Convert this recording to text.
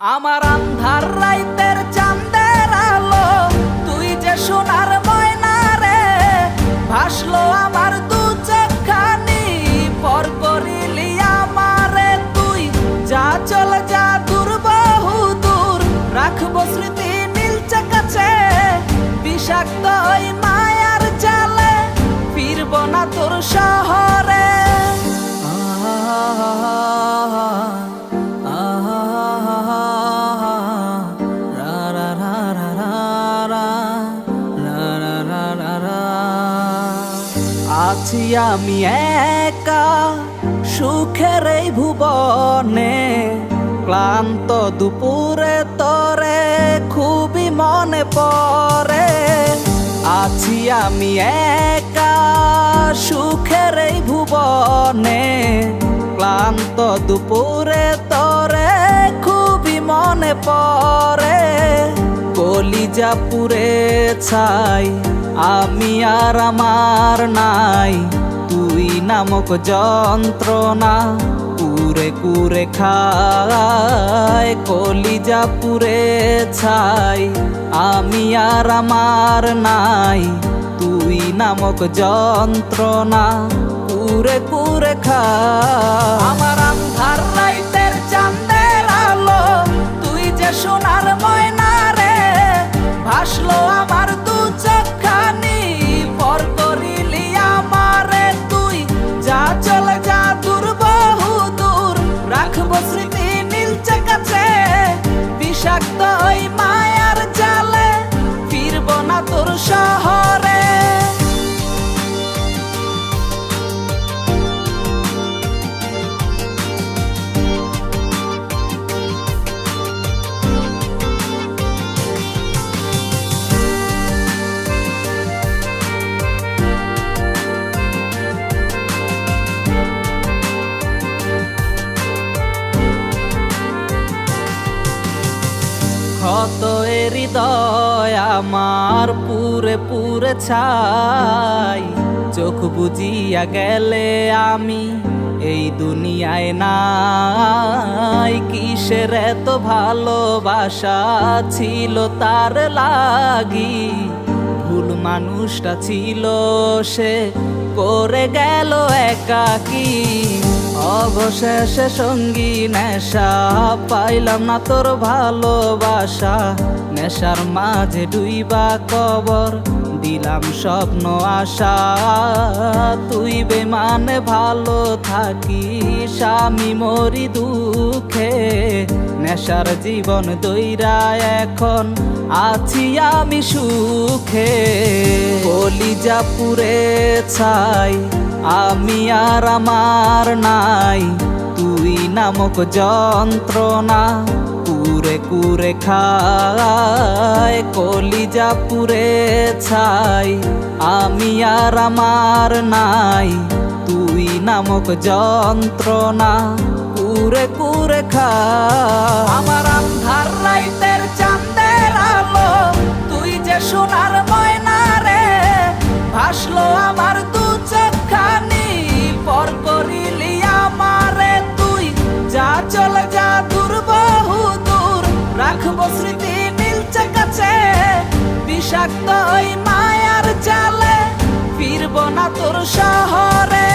আমার আন্ধার রাইতের চাঁদের আলো, তুই যে সোনার ময়না রে, ভাসলো আমার দু চোখখানি, পর করিলি আমারে তুই। যা চলে যা দূর বহু দূর, রাখবো স্মৃতি নীলচে কাছে, বিষাক্ত ওই মায়ার জালে ফিরবো না তোর শহরে। আছি আমি একা সুখের এই ভুবনে, ক্লান্ত দুপুরে তরে খুবই মনে পড়ে। আছি আমি একা সুখের এই ভুবনে, ক্লান্ত দুপুরে তরে খুবই মনে পড়ে। কলিজা পুড়ে ছাই আমি আর আমার নাই, তুই নামক যন্ত্রণা কুরে কুরে খায়। কলিজা পুড়ে ছাই আমি আর আমার নাই, তুই নামক যন্ত্রণা কুরে কুরে খায়। আমার আন্ধার রাইতের চাঁদের আলো, তুই যে সোনার ময়না রে, ভাসলো আমার দু চোখখানি, পর করিলি আমারে তুই। যা চলে যা দূর বহু দূর, রাখবো স্মৃতি নীলচে কাছে, বিষাক্ত ওই মায়ার জালে ফিরবো না তোর শহরে। ক্ষত হৃদয় আমার পুরে পুরে ছাই, চোখ বুজিয়া গেলে আমি এই দুনিয়ায় নাই। কিসের এত ভালোবাসা ছিল তার লাগি, ভুল মানুষটা ছিল সে করে গেল একাকী। অবশেষে সঙ্গী নেশা পাইলাম না তোর ভালোবাসা, নেশার মাঝে ডুইবা কবর দিলাম স্বপ্ন আশা। তুই বেমানে ভালো থাকিস আমি মরি দুঃখে, নেশার জীবন দইরা এখন আছি আমি সুখে। কলিজা পুড়ে ছাই আমি আর আমার নাই, তুই নামক যন্ত্রণা কুরে কুরে খায়। কলিজা পুড়ে ছাই আমি আর আমার নাই, তুই নামক যন্ত্রণা কুরে কুরে খায়। আমার আন্ধার রাইতের চাঁদের আলো, তুই যে সোনার ময়না রে, ভাসলো আমার দু চোখখানি, পর করিলি আমারে তুই। যা চলে যা দূর বহু দূর, রাখবো স্মৃতি নীলচে কাছে, বিষাক্ত ওই মায়ার জালে ফিরবো না তোর শহরে।